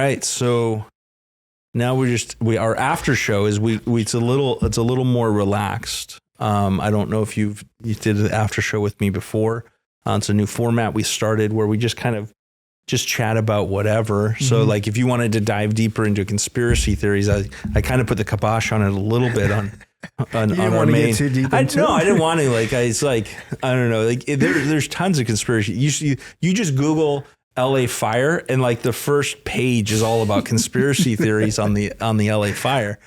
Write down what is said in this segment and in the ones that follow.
right. So now our after show is it's a little more relaxed. I don't know if you did the after show with me before. It's a new format we started where we just kind of just chat about whatever. Mm-hmm. So like if you wanted to dive deeper into conspiracy theories, I kind of put the kibosh on it a little bit on our main. Get too deep into I didn't want to. Like I don't know. Like there's tons of conspiracy. You just Google LA fire and like the first page is all about conspiracy theories on the LA fire.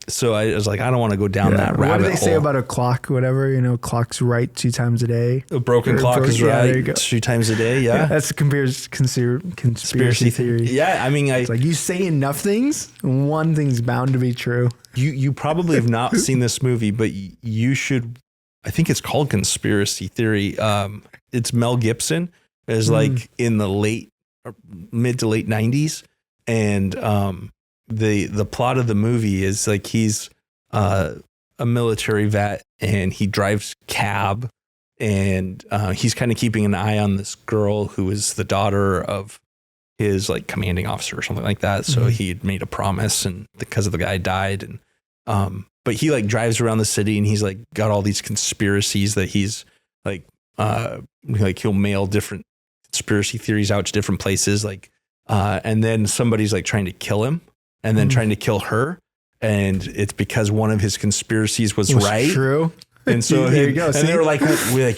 So I was like, I don't want to go down that rabbit hole. What do they say about a clock? Whatever, clock's right 2 times a day. A broken clock is right 2 times a day. Yeah, that's a conspiracy theory. Yeah, I mean, it's like you say enough things, one thing's bound to be true. You probably have not seen this movie, but you should. I think it's called Conspiracy Theory. It's Mel Gibson. Is like in the mid to late 90s, and the plot of the movie is like he's a military vet and he drives cab, and he's kind of keeping an eye on this girl who is the daughter of his like commanding officer or something like that. So he had made a promise, and because of the guy died, and but he like drives around the city and he's like got all these conspiracies that he's like he'll mail different conspiracy theories out to different places, like and then somebody's like trying to kill him and then trying to kill her, and it's because one of his conspiracies was right. True. And so there you go. And they were like,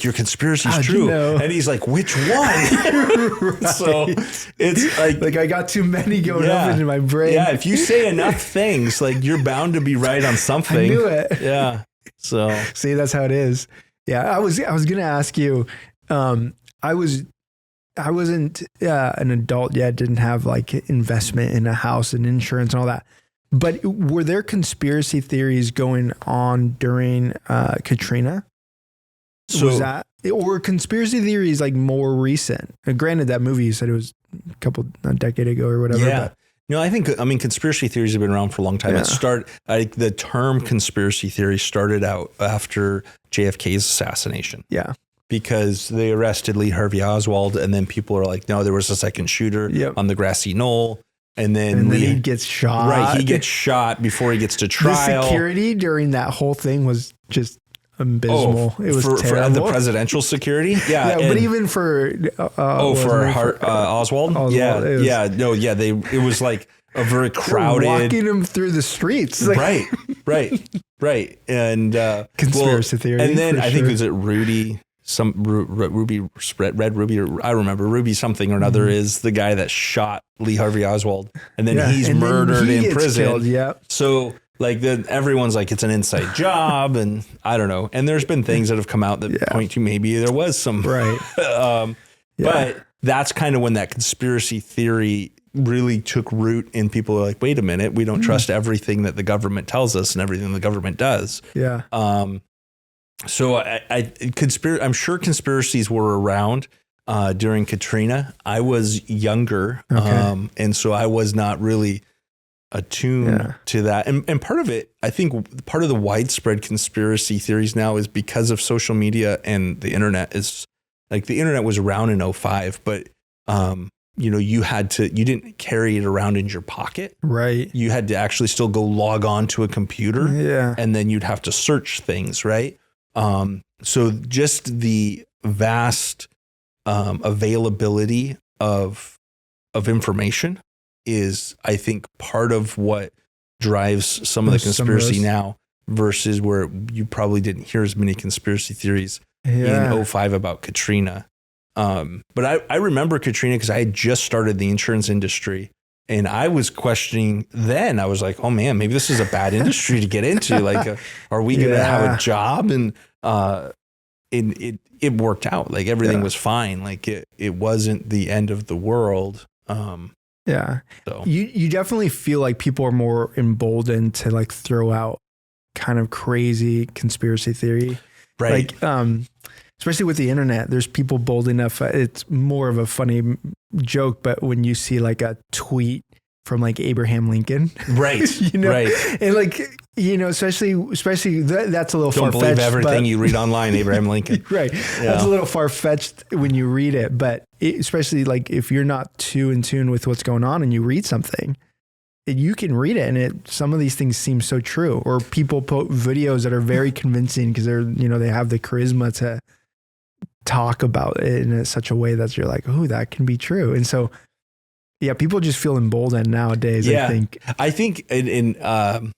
your conspiracy's true. And he's like, which one? Right. So it's like I got too many going up into my brain. Yeah. If you say enough things, like you're bound to be right on something. I knew it. Yeah. So see, that's how it is. Yeah. I was going to ask you, I wasn't an adult yet, didn't have like investment in a house and insurance and all that. But were there conspiracy theories going on during Katrina? So was that, or conspiracy theories like more recent? Granted, that movie you said it was a decade ago or whatever. Yeah. But. No, I mean, conspiracy theories have been around for a long time. Yeah. The term conspiracy theory started out after JFK's assassination. Yeah. Because they arrested Lee Harvey Oswald, and then people are like, no, there was a second shooter on the grassy knoll. And then he gets shot. Right, he gets shot before he gets to trial. The security during that whole thing was just abysmal. It was terrible. For the presidential security? Yeah, but even for... Oswald? Yeah, it was like a very crowded... walking him through the streets. Right. And... conspiracy theory. And then I think, was it Rudy... Red Ruby, or I remember Ruby something or another is the guy that shot Lee Harvey Oswald, and then he's murdered in prison. Killed, So like then everyone's like, it's an inside job, and I don't know. And there's been things that have come out that point to maybe there was some but that's kind of when that conspiracy theory really took root, and people are like, wait a minute, we don't trust everything that the government tells us and everything the government does. Yeah. So I'm sure conspiracies were around during Katrina. I was younger, and so I was not really attuned to that. And part of it, I think part of the widespread conspiracy theories now is because of social media and the internet. Is like the internet was around in 2005, but you didn't carry it around in your pocket. Right. You had to actually still go log on to a computer. Yeah. And then you'd have to search things, right? So just the vast availability of information is, I think, part of what drives some of the conspiracy now versus where you probably didn't hear as many conspiracy theories in 2005 about Katrina. But I remember Katrina because I had just started the insurance industry. And I was questioning then. I was like, "Oh man, maybe this is a bad industry to get into. Like, are we going to have a job?" And it worked out. Like everything was fine. Like it wasn't the end of the world. So you definitely feel like people are more emboldened to like throw out kind of crazy conspiracy theory, right? Like, especially with the internet, there's people bold enough. It's more of a funny joke, but when you see like a tweet from like Abraham Lincoln. Right. You know, right. and like, you know, especially that's a little Don't far-fetched. believe everything you read online, Abraham Lincoln. Right. Yeah. That's a little far-fetched when you read it, but especially like if you're not too in tune with what's going on and you read something, you can read it and some of these things seem so true, or people put videos that are very convincing because they're, you know, they have the charisma to talk about it in such a way that you're like, oh, that can be true. And so, yeah, people just feel emboldened nowadays. Yeah. I think and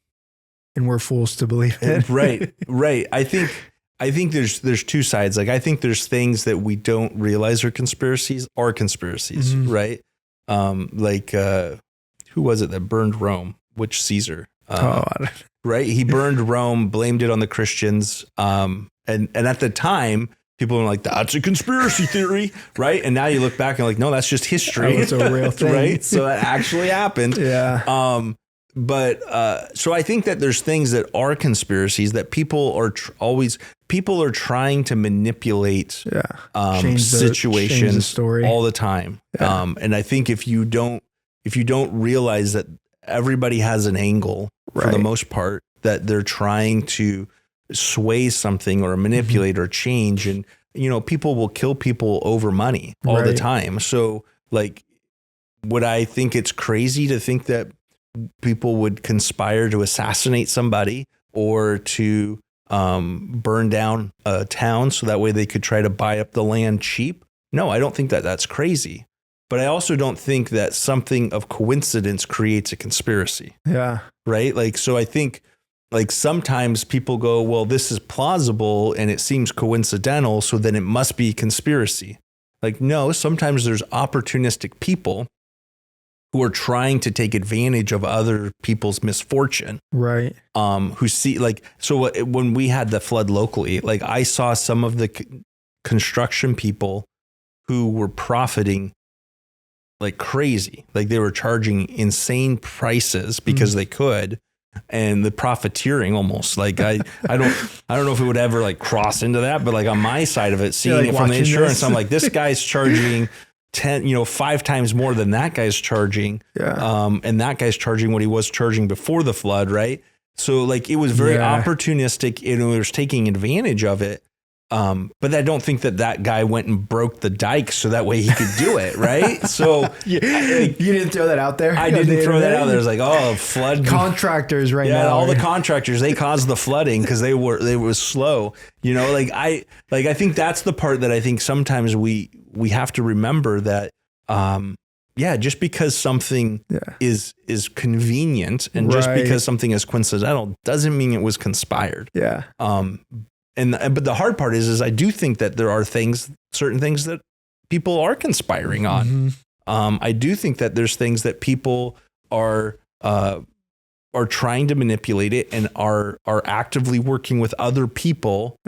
we're fools to believe it. Right. I think there's two sides. Like, I think there's things that we don't realize are conspiracies, Mm-hmm. right? Who was it that burned Rome? Which Caesar? Right. He burned Rome, blamed it on the Christians. And at the time, people were like, that's a conspiracy theory. Right. And now you look back and like, no, that's just history. It's a real thing. Right. So that actually happened. Yeah. So I think that there's things that are conspiracies that people are people are trying to manipulate situations all the time. Yeah. And I think if you don't realize that everybody has an angle for the most part, that they're trying to sway something or manipulate or change. And, you know, people will kill people over money all the time. So like, would I think it's crazy to think that people would conspire to assassinate somebody or to burn down a town so that way they could try to buy up the land cheap? No, I don't think that that's crazy. But I also don't think that something of coincidence creates a conspiracy. Yeah. Right. Like, so I think like sometimes people go, well, this is plausible and it seems coincidental, so then it must be conspiracy. Like, no, sometimes there's opportunistic people who are trying to take advantage of other people's misfortune. Right. Who see like, so when we had the flood locally, like I saw some of the construction people who were profiting like crazy. Like they were charging insane prices because they could. And the profiteering almost like I don't know if it would ever like cross into that, but like on my side of it, seeing it from the insurance, I'm like, this guy's charging 5 times more than that guy's charging. Yeah. And that guy's charging what he was charging before the flood. Right. So like it was very opportunistic and it was taking advantage of it. But I don't think that guy went and broke the dike so that way he could do it. Right. So you didn't throw that out there. I didn't throw that out there. It was like, oh, flood contractors now. Yeah. All the contractors, they caused the flooding because they were slow, you know, I think that's the part that I think sometimes we have to remember that, just because something is convenient and just because something is coincidental doesn't mean it was conspired. Yeah. But the hard part is I do think that there are certain things that people are conspiring on. Mm-hmm. I do think that there's things that people are trying to manipulate it and are actively working with other people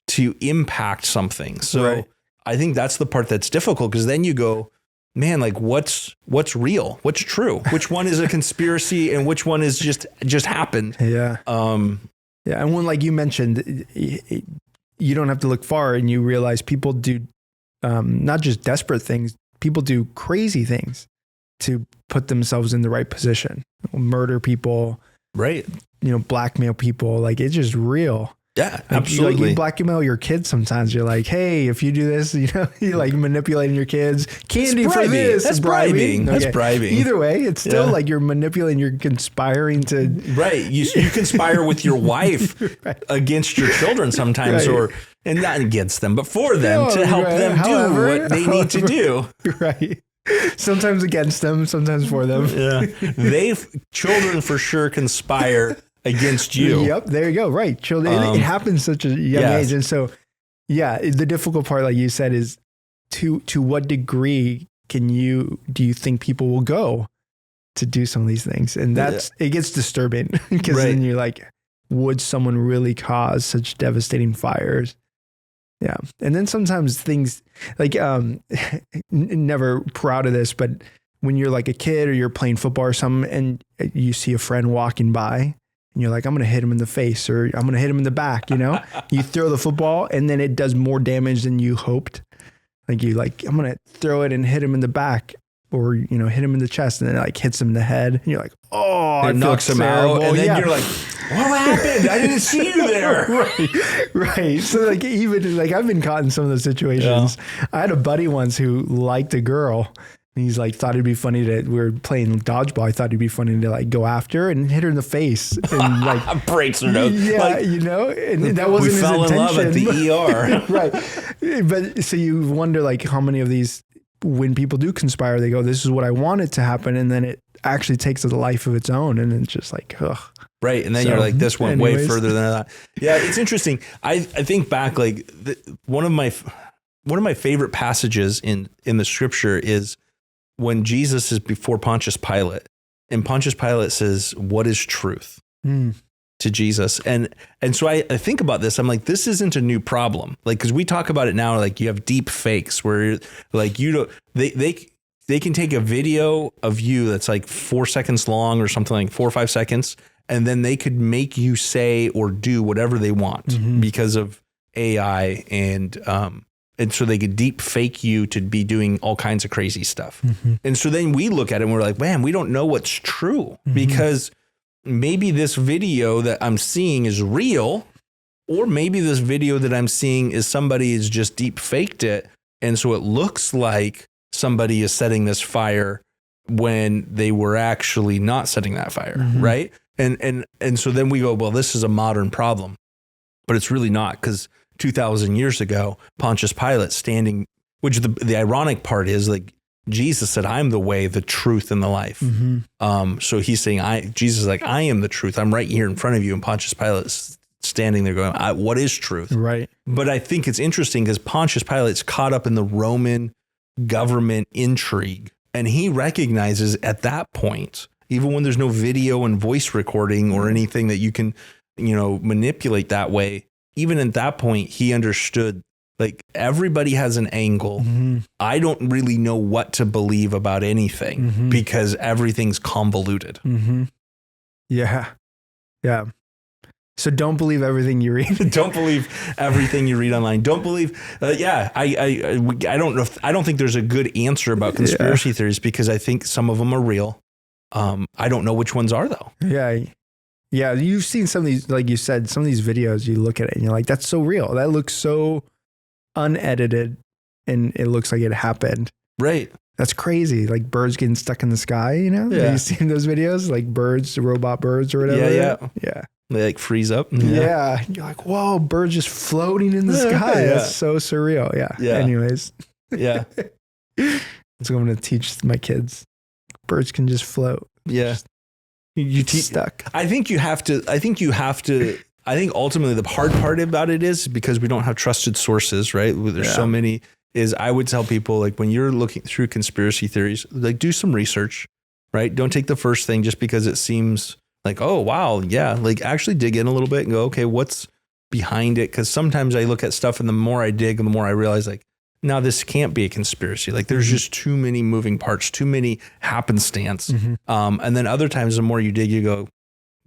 to impact something. So I think that's the part that's difficult because then you go, man, like what's real? What's true? Which one is a conspiracy and which one is just happened? Yeah. Yeah. And when, like you mentioned, you don't have to look far and you realize people do not just desperate things, people do crazy things to put themselves in the right position, murder people, right? You know, blackmail people. Like it's just real. Yeah, like, absolutely. You blackmail your kids sometimes. You're like, hey, if you do this, you know, you like manipulating your kids. Candy for this. That's bribing. Okay. That's bribing. Either way, it's still like you're manipulating, you're conspiring to. Right. You conspire with your wife against your children sometimes and not against them, but for them to help them do what they need to do. Right. Sometimes against them, sometimes for them. Yeah. Children for sure conspire against you. Yep. There you go. Right. Children. It happens such a young age. And so, the difficult part, like you said, is to what degree do you think people will go to do some of these things? And it gets disturbing because then you're like, would someone really cause such devastating fires? Yeah. And then sometimes things like, never proud of this, but when you're like a kid or you're playing football or something and you see a friend walking by and you're like, I'm going to hit him in the face or I'm going to hit him in the back, you know, you throw the football and then it does more damage than you hoped. Like I'm going to throw it and hit him in the back. or hit him in the chest, and then it like hits him in the head, and you're like, oh, it knocks him out, and then you're like, what happened? I didn't see you there. right. So like even like I've been caught in some of those situations. Yeah. I had a buddy once who liked a girl. And he's like, thought it'd be funny we were playing dodgeball. I thought it'd be funny to like go after her and hit her in the face and like breaks her nose. Yeah, like, and that wasn't his intention. We fell in love at the ER. Right. But so you wonder like how many of these, when people do conspire, they go, this is what I wanted to happen. And then it actually takes a life of its own. And it's just like, ugh. Right. And then you're like, this went way further than that. Yeah. It's interesting. I think back, like one of my favorite passages in the scripture is when Jesus is before Pontius Pilate, and Pontius Pilate says, what is truth to Jesus? And so I think about this. I'm like, this isn't a new problem. Like, cause we talk about it now, like you have deep fakes where like, they can take a video of you that's like 4 seconds long or something, like 4 or 5 seconds. And then they could make you say or do whatever they want because of AI and so they could deep fake you to be doing all kinds of crazy stuff. And so then we look at it and we're like, man, we don't know what's true because maybe this video that I'm seeing is real, or maybe this video that I'm seeing is somebody has just deep faked it. And so it looks like somebody is setting this fire when they were actually not setting that fire. Right. And so then we go, well, this is a modern problem, but it's really not, because 2,000 years ago, Pontius Pilate standing, which the ironic part is like Jesus said, I'm the way, the truth, and the life. So he's saying, Jesus is like, I am the truth. I'm right here in front of you. And Pontius Pilate is standing there going, what is truth? Right. But I think it's interesting because Pontius Pilate's caught up in the Roman government intrigue. And he recognizes at that point, even when there's no video and voice recording or anything that you can, manipulate that way, even at that point, he understood, like, everybody has an angle. I don't really know what to believe about anything because everything's convoluted. Yeah. Yeah. So don't believe everything you read. Don't believe everything you read online. Don't believe. I don't know. I don't think there's a good answer about conspiracy theories because I think some of them are real. I don't know which ones are though. Yeah. Yeah, you've seen some of these, like you said, some of these videos, you look at it and you're like, that's so real. That looks so unedited and it looks like it happened. Right. That's crazy. Like birds getting stuck in the sky, Yeah. Have you seen those videos? Like birds, robot birds or whatever? Yeah. They like freeze up. Yeah. You're like, whoa, birds just floating in the sky. That's so surreal. Yeah. Anyways. Yeah. That's what I'm going to teach my kids. Birds can just float. Yeah. You stuck. I think ultimately the hard part about it is because we don't have trusted sources, right? There's so many, is I would tell people, like, when you're looking through conspiracy theories, like, do some research, right? Don't take the first thing just because it seems like, oh, wow. Yeah. Like, actually dig in a little bit and go, okay, what's behind it? Cause sometimes I look at stuff and the more I dig and the more I realize, like, now this can't be a conspiracy. Like there's just too many moving parts, too many happenstance. And then other times, the more you dig, you go,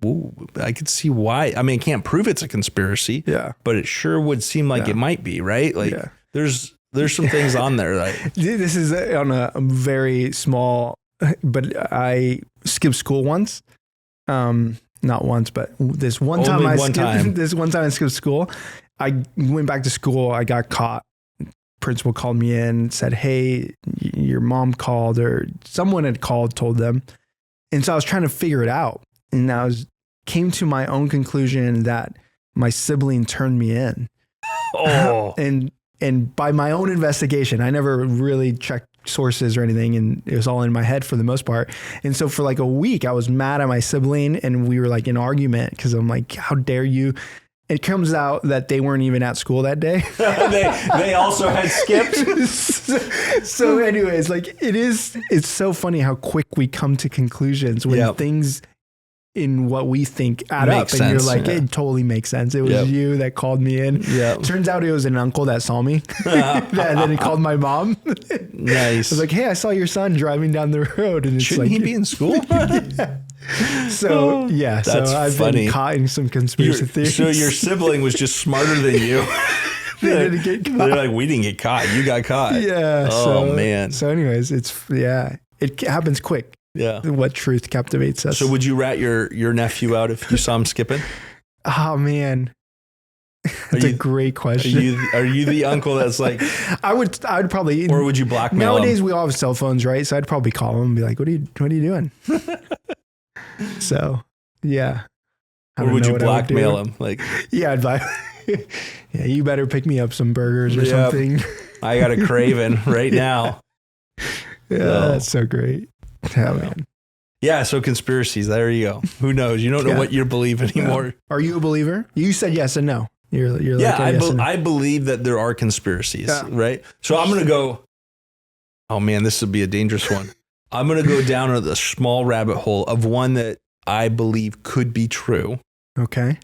ooh, I could see why. I mean, I can't prove it's a conspiracy, but it sure would seem like it might be, right? Like there's some things on there. Like this is on a very small, but I skipped school once. Not once, but this one time I skipped school. I went back to school. I got caught. Principal called me in, said, hey, your mom called, or someone had called, told them. And so I was trying to figure it out. And I came to my own conclusion that my sibling turned me in. Oh. And by my own investigation, I never really checked sources or anything. And it was all in my head for the most part. And so for like a week, I was mad at my sibling and we were like in argument because I'm like, how dare you? It comes out that they weren't even at school that day. they also had skipped. So anyways, like it's so funny how quick we come to conclusions when things in what we think add up. Sense. And you're like, it totally makes sense. It was you that called me in. Turns out it was an uncle that saw me. And then he called my mom. Nice. I was like, hey, I saw your son driving down the road. And it's Shouldn't he be in school? So I've funny. been caught in some conspiracy theories. So your sibling was just smarter than you. They didn't get caught. They're like, we didn't get caught. You got caught. Yeah. Oh man. So anyways, it's it happens quick. Yeah. What truth captivates us. So would you rat your nephew out if you saw him skipping? Oh man. That's a great question. Are you the uncle that's like, I'd probably, or would you blackmail nowadays him? we all have cell phones, right? So I'd probably call him and be like, what are you doing? So yeah. Or would you blackmail him? Like, yeah, I'd like, yeah, you better pick me up some burgers or something. I got a craving right now. Yeah, that's so great. Yeah, man. Yeah, so conspiracies, there you go. Who knows? You don't know what you believe anymore. Yeah. Are you a believer? You said yes and no. You're like, yes and no. I believe that there are conspiracies, right? So I'm going to go, oh man, this would be a dangerous one. I'm going to go down a small rabbit hole of one that I believe could be true. Okay.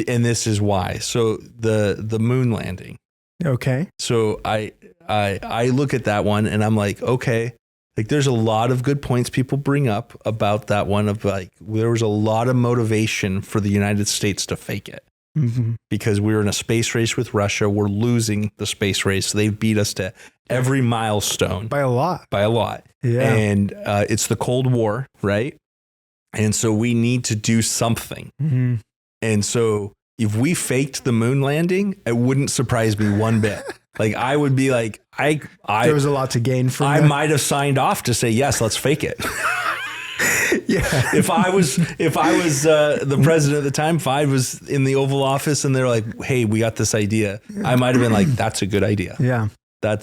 And this is why. So the moon landing. Okay. So I look at that one and I'm like, okay, like there's a lot of good points people bring up about that one of like, there was a lot of motivation for the United States to fake it. Mm-hmm. Because we were in a space race with Russia. We're losing the space race. They beat us to every milestone. By a lot. Yeah. And it's the Cold War, right? And so we need to do something. Mm-hmm. And so if we faked the moon landing, it wouldn't surprise me one bit. Like I would be like, there was a lot to gain from I might have signed off to say, yes, let's fake it. Yeah. If I was the president at the time, if I was in the Oval Office and they're like, hey, we got this idea, I might have been like, that's a good idea. Yeah.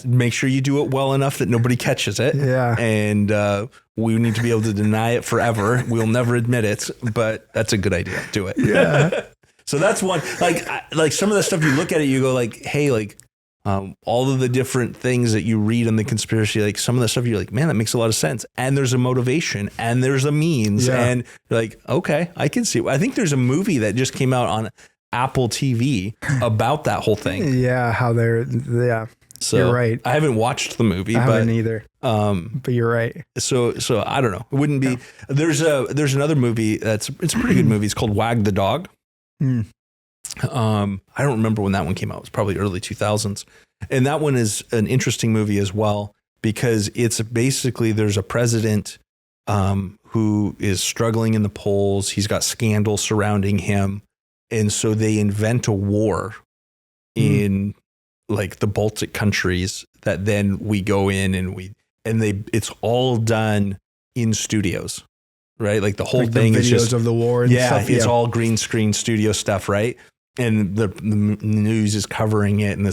Make sure you do it well enough that nobody catches it. Yeah. And we need to be able to deny it forever. We'll never admit it, but that's a good idea. Do it. Yeah. So that's one, like some of the stuff you look at it, you go like, hey, like, all of the different things that you read in the conspiracy, like some of the stuff you're like, man, that makes a lot of sense. And there's a motivation and there's a means and you're like, okay, I can see it. I think there's a movie that just came out on Apple TV about that whole thing. Yeah. So you're right. I haven't watched the movie. I haven't either. But you're right. So I don't know. It wouldn't be, there's another movie it's a pretty good movie. It's called Wag the Dog. Mm. I don't remember when that one came out. It was probably early 2000s. And that one is an interesting movie as well, because it's basically, there's a president who is struggling in the polls. He's got scandal surrounding him. And so they invent a war in like the Baltic countries that then we go in and it's all done in studios, right? Like the whole like thing the is just of the war and stuff. It's all green screen studio stuff, right? And the news is covering it, and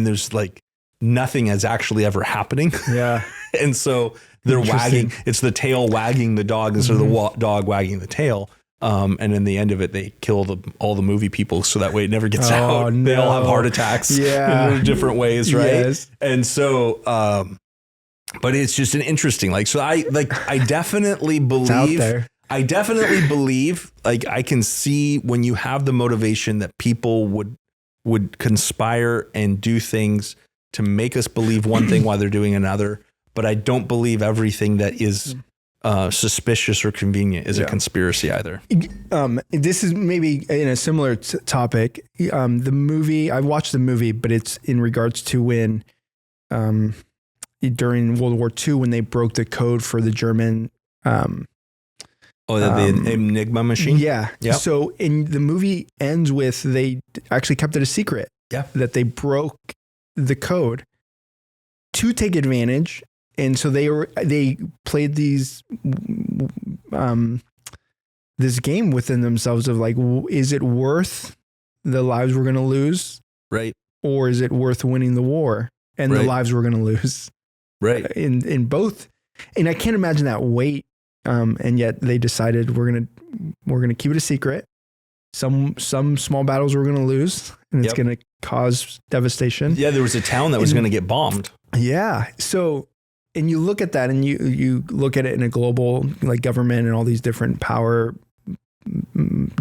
there's like nothing is actually ever happening. Yeah. And so they're wagging, it's the tail wagging the dog instead of the dog wagging the tail. And in the end of it, they kill all the movie people, so that way it never gets out. No. They all have heart attacks in different ways, right? Yes. And so, but it's just an interesting, so I definitely believe, it's out there. I definitely believe, like, I can see when you have the motivation that people would conspire and do things to make us believe one thing while they're doing another. But I don't believe everything that is suspicious or convenient is a conspiracy either. This is maybe in a similar topic. The movie, I watched the movie, but it's in regards to when during World War II, when they broke the code for the German the Enigma machine? Yeah. Yep. So in the movie ends with, they actually kept it a secret that they broke the code to take advantage. And so they played this game within themselves of like, is it worth the lives we're going to lose? Right. Or is it worth winning the war and the lives we're going to lose? Right. In both. And I can't imagine that weight. And yet they decided we're gonna keep it a secret. Some small battles we're gonna lose, and it's gonna cause devastation. Yeah, there was a town that was gonna get bombed. Yeah. So, and you look at that, and you look at it in a global, like, government and all these different power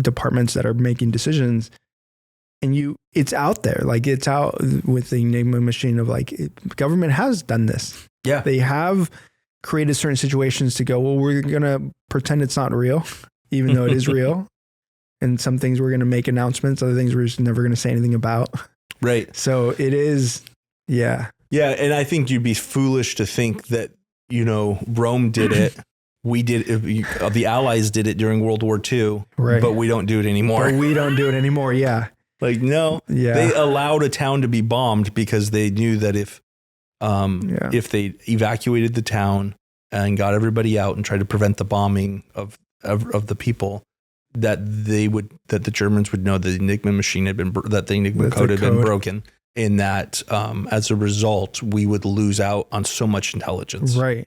departments that are making decisions, and it's out there, like it's out with the Enigma machine of like, government has done this. Yeah, they have created certain situations to go, well, we're going to pretend it's not real, even though it is real. And some things we're going to make announcements, other things we're just never going to say anything about. Right. So it is, yeah. Yeah. And I think you'd be foolish to think that, Rome did it. We did the Allies did it during World War II, right? But we don't do it anymore. Yeah. Like, no, they allowed a town to be bombed because they knew that if they evacuated the town and got everybody out and tried to prevent the bombing of the people, that the Germans would know the Enigma machine that the Enigma code had been broken, and that as a result we would lose out on so much intelligence. Right.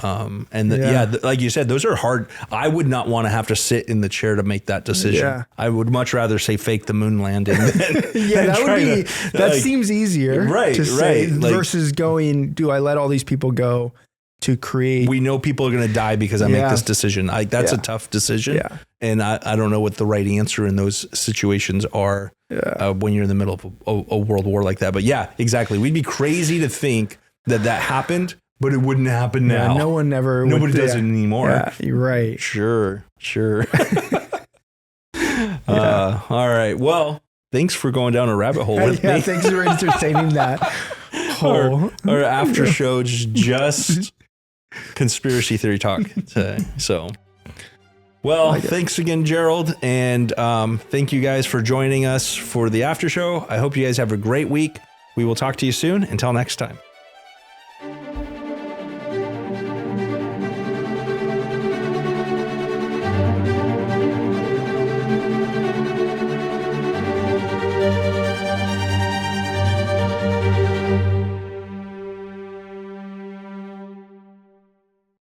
Like you said, those are hard. I would not want to have to sit in the chair to make that decision. Yeah. I would much rather say fake the moon landing. That seems easier, right? To say versus going, do I let all these people go to create? We know people are going to die because I make this decision. That's a tough decision. Yeah. And I don't know what the right answer in those situations are when you're in the middle of a world war like that. But yeah, exactly. We'd be crazy to think that happened. But it wouldn't happen now. Nobody does it anymore. Yeah, you're right. Sure. All right. Well, thanks for going down a rabbit hole with me. Thanks for entertaining that whole. Our after show just conspiracy theory talk today. So, thanks again, Gerald. And thank you guys for joining us for the after show. I hope you guys have a great week. We will talk to you soon. Until next time.